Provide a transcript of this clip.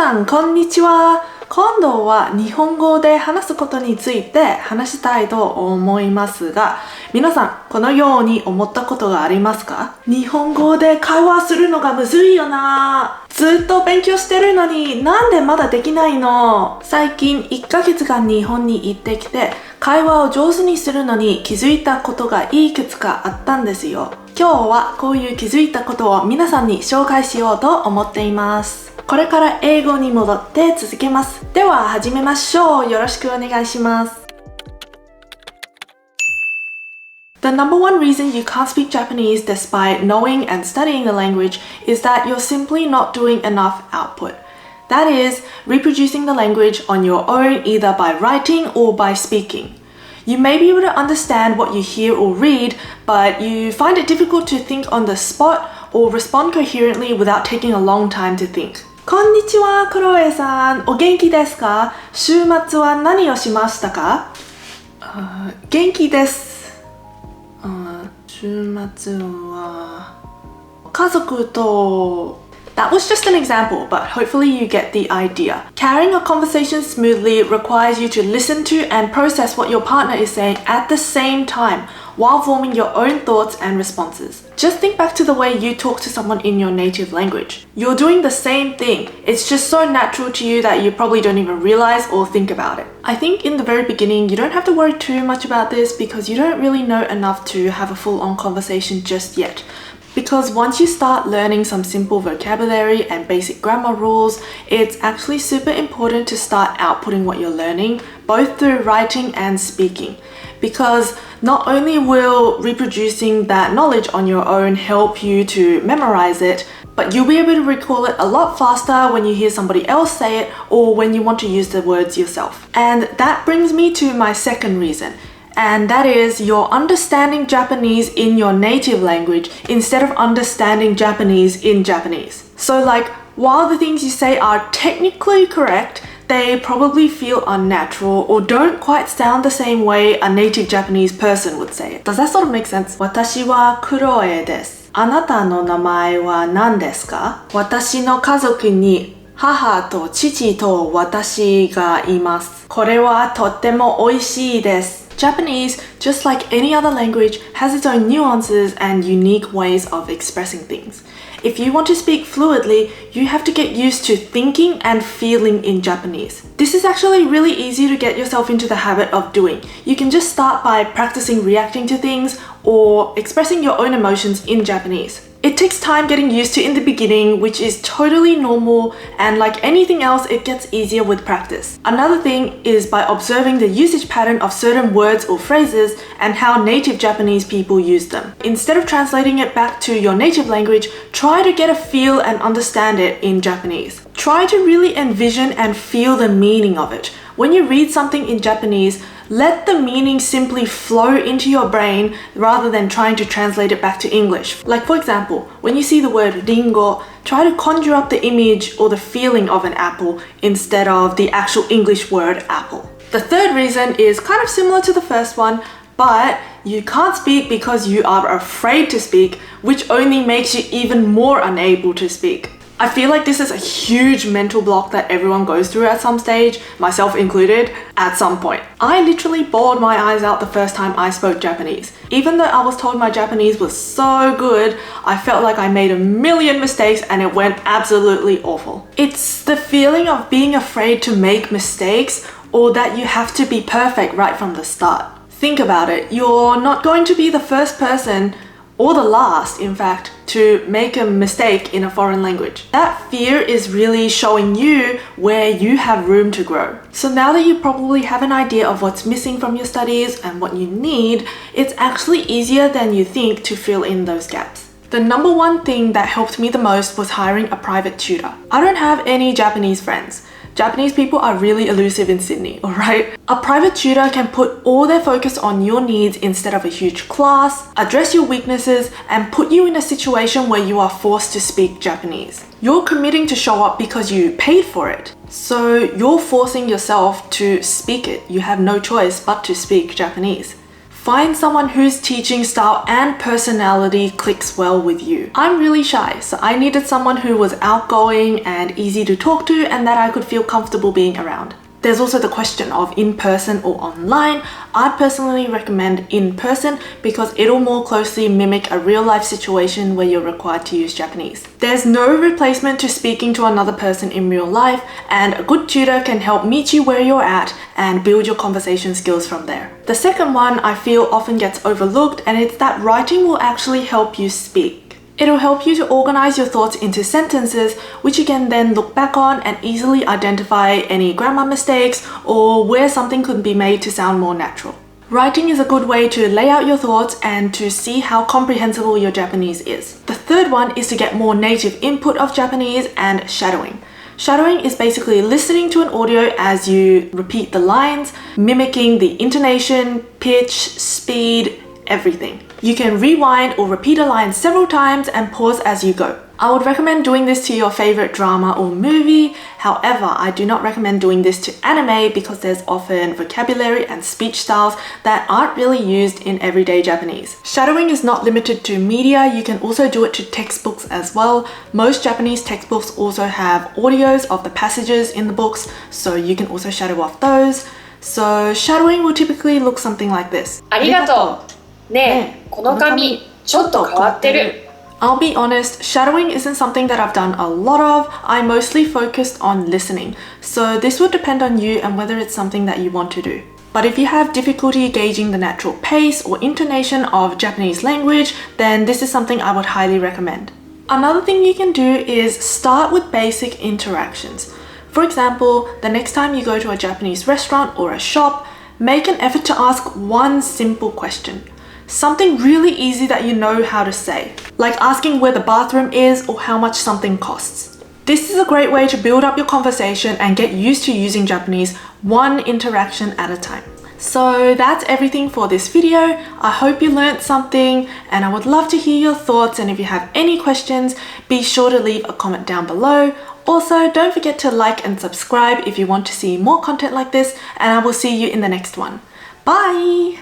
さん、こんにちは。今度は日本語で話すことについて話したいと思いますが、皆さん、このように思ったことがありますか？日本語で会話するのがむずいよな。ずっと勉強してるのになんでまだできないの？最近1ヶ月間日本に行ってきて、会話を上手にするのに気づいたことがいくつかあったんですよ。今日はこういう気づいたことを皆さんに紹介しようと思っています。これから英語に戻って続けます。では始めましょう。よろしくお願いします。The number one reason you can't speak Japanese despite knowing and studying the language is that you're simply not doing enough output. That is, reproducing the language on your own either by writing or by speaking. You may be able to understand what you hear or read, but you find it difficult to think on the spot or respond coherently without taking a long time to think. こんにちは、クロエさん。お元気ですか？週末は何をしましたか？元気です。週末は家族と That was just an example, but hopefully you get the idea. Carrying a conversation smoothly requires you to listen to and process what your partner is saying at the same time while forming your own thoughts and responses. Just think back to the way you talk to someone in your native language. You're doing the same thing. It's just so natural to you that you probably don't even realize or think about it. I think in the very beginning, you don't have to worry too much about this because you don't really know enough to have a full-on conversation just yet. Because once you start learning some simple vocabulary and basic grammar rules, it's actually super important to start outputting what you're learning, both through writing and speaking. Because not only will reproducing that knowledge on your own help you to memorize it, but you'll be able to recall it a lot faster when you hear somebody else say it or when you want to use the words yourself. And that brings me to my second reason. And that is you're understanding Japanese in your native language instead of understanding Japanese in Japanese. So like, while the things you say are technically correct, they probably feel unnatural or don't quite sound the same way a native Japanese person would say it. Does that sort of make sense? 私はクロエです。あなたの名前は何ですか？私の家族に母と父と私がいます。これはとっても美味しいです。Japanese, just like any other language, has its own nuances and unique ways of expressing things. If you want to speak fluently, you have to get used to thinking and feeling in Japanese. This is actually really easy to get yourself into the habit of doing. You can just start by practicing reacting to things or expressing your own emotions in Japanese. It takes time getting used to in the beginning, which is totally normal, and like anything else, it gets easier with practice. Another thing is by observing the usage pattern of certain words or phrases and how native Japanese people use them. Instead of translating it back to your native language, try to get a feel and understand it in Japanese. Try to really envision and feel the meaning of it. When you read something in Japanese, let the meaning simply flow into your brain rather than trying to translate it back to English. Like for example, when you see the word ringo, try to conjure up the image or the feeling of an apple instead of the actual English word apple. The third reason is kind of similar to the first one, but you can't speak because you are afraid to speak, which only makes you even more unable to speak. I feel like this is a huge mental block that everyone goes through at some stage, myself included, at some point. I literally bawled my eyes out the first time I spoke Japanese. Even though I was told my Japanese was so good, I felt like I made a million mistakes and it went absolutely awful. It's the feeling of being afraid to make mistakes or that you have to be perfect right from the start. Think about it, you're not going to be the first person or the last, in fact, to make a mistake in a foreign language. That fear is really showing you where you have room to grow. So now that you probably have an idea of what's missing from your studies and what you need, it's actually easier than you think to fill in those gaps. The number one thing that helped me the most was hiring a private tutor. I don't have any Japanese friends. Japanese people are really elusive in Sydney, alright? A private tutor can put all their focus on your needs instead of a huge class, address your weaknesses, and put you in a situation where you are forced to speak Japanese. You're committing to show up because you paid for it. So you're forcing yourself to speak it. You have no choice but to speak Japanese. Find someone whose teaching style and personality clicks well with you. I'm really shy, so I needed someone who was outgoing and easy to talk to and that I could feel comfortable being around. There's also the question of in-person or online. I personally recommend in-person because it'll more closely mimic a real-life situation where you're required to use Japanese. There's no replacement to speaking to another person in real life, and a good tutor can help meet you where you're at and build your conversation skills from there. The second one I feel often gets overlooked, and it's that writing will actually help you speak. It'll help you to organize your thoughts into sentences, which you can then look back on and easily identify any grammar mistakes or where something could be made to sound more natural. Writing is a good way to lay out your thoughts and to see how comprehensible your Japanese is. The third one is to get more native input of Japanese and shadowing. Shadowing is basically listening to an audio as you repeat the lines, mimicking the intonation, pitch, speed, everything. You can rewind or repeat a line several times and pause as you go. I would recommend doing this to your favorite drama or movie. However, I do not recommend doing this to anime because there's often vocabulary and speech styles that aren't really used in everyday Japanese. Shadowing is not limited to media. You can also do it to textbooks as well. Most Japanese textbooks also have audios of the passages in the books, so you can also shadow off those. So shadowing will typically look something like this. ありがとう。ねえ、この紙ちょっと変わってる。I'll be honest, shadowing isn't something that I've done a lot of. I mostly focused on listening. So this will depend on you and whether it's something that you want to do. But if you have difficulty gauging the natural pace or intonation of Japanese language, then this is something I would highly recommend. Another thing you can do is start with basic interactions. For example, the next time you go to a Japanese restaurant or a shop, make an effort to ask one simple question. Something really easy that you know how to say, like asking where the bathroom is or how much something costs. This is a great way to build up your conversation and get used to using Japanese one interaction at a time. So that's everything for this video. I hope you learned something and I would love to hear your thoughts, and if you have any questions, be sure to leave a comment down below. Also, don't forget to like and subscribe if you want to see more content like this, and I will see you in the next one. Bye!